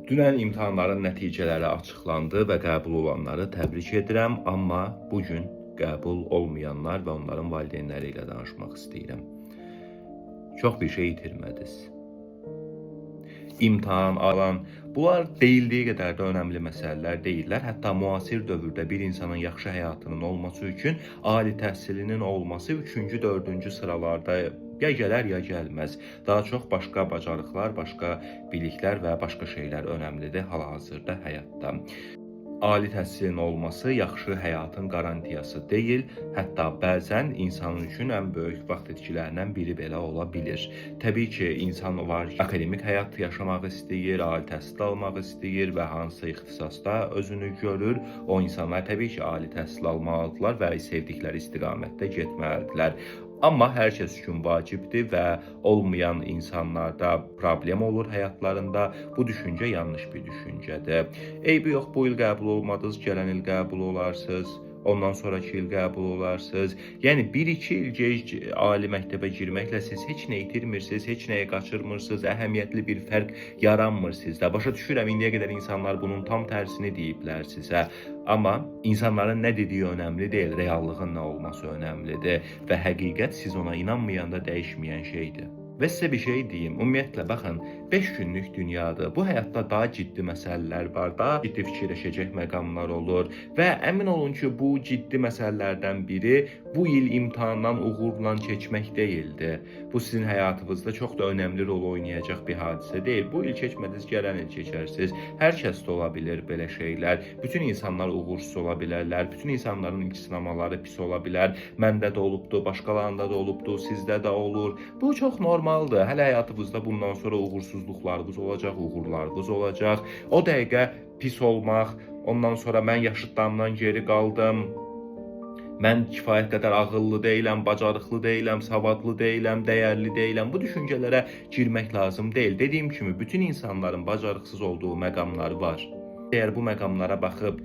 Dünən imtahanların nəticələri açıqlandı və qəbul olanları təbrik edirəm, amma bugün qəbul olmayanlar və onların valideynləri ilə danışmaq istəyirəm. Çox bir şey itirmədiniz. İmtahan alan, bunlar deyildiyi qədər də önəmli məsələlər deyillər. Hətta müasir dövrdə bir insanın yaxşı həyatının olması üçün ali təhsilinin olması 3-cü, 4-cü sıralarda ya gələr, ya gəlməz. Daha çox başqa bacarıqlar, başqa biliklər və başqa şeylər önəmlidir hal-hazırda həyatda. Ali təhsilin olması yaxşı həyatın qarantiyası deyil, hətta bəzən insan üçün ən böyük vaxt itkilərindən biri belə ola bilir. Təbii ki, insan var, akademik həyat yaşamaq istəyir, ali təhsil almaq istəyir və hansı ixtisasda özünü görür. O insanlar təbii ki, ali təhsil almalıdırlar və sevdikləri istiqamətdə getməlidirlər. Amma hər kəs üçün vacibdir və olmayan insanlarda problem olur həyatlarında. Bu düşüncə yanlış bir düşüncədir. Eybi yox, bu il qəbul olmadınız, gələn il qəbul olarsınız. Ondan sonraki il qəbul olarsınız. Yəni 1-2 il gec ali məktəbə girməklə siz heç nə itirmirsiniz, heç nəyə qaçırmırsınız, əhəmiyyətli bir fərq yaranmır sizdə. Başa düşürəm, indiyə qədər insanlar bunun tam tərsini deyiblər sizə. Amma insanların nə dediyi önəmli deyil, reallığın nə olması önəmlidir və həqiqət siz ona inanmayanda dəyişməyən şeydir. Və sizə bir şey deyim, ümumiyyətlə baxın, 5 günlük dünyadır. Bu həyatda daha ciddi məsələlər var, daha ciddi fikirləşəcək məqamlar olur və əmin olun ki, bu ciddi məsələlərdən biri bu il imtahandan uğurla keçmək deyildi. Bu sizin həyatınızda çox da önəmli rol oynayacaq bir hadisə deyil. Bu il keçmədiniz, gələn il keçərsiniz. Hər kəsdə ola bilir belə şeylər. Bütün insanlar uğursuz ola bilərlər. Bütün insanların ilk sınamaları pis ola bilər. Məndə də olubdu, başqalarında da olubdu, sizdə də olur. Bu çox normaldır. Hələ həyatınızda bundan sonra uğursuzluqlarınız olacaq, uğurlarınız olacaq. O dəqiqə pis olmaq, ondan sonra mən yaşıtlarımdan geri qaldım, mən kifayət qədər ağıllı deyiləm, bacarıqlı deyiləm, savadlı deyiləm, dəyərli deyiləm. Bu düşüncələrə girmək lazım deyil. Dediyim kimi, bütün insanların bacarıqsız olduğu məqamları var. Əgər bu məqamlara baxıb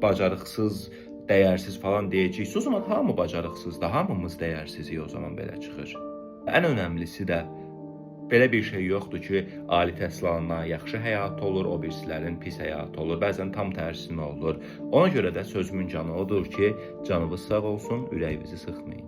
bacarıqsız, dəyərsiz falan deyəcəksiniz, o zaman hamı bacarıqsızdır, hamımız dəyərsizik o zaman belə çıxır. Ən önəmlisi də belə bir şey yoxdur ki, ali təhsil alanlar yaxşı həyat olur, o birisilərin pis həyatı olur. Bəzən tam tərsinə olur. Ona görə də sözümün canı odur ki, canınız sağ olsun, ürəyinizi sıxmayın.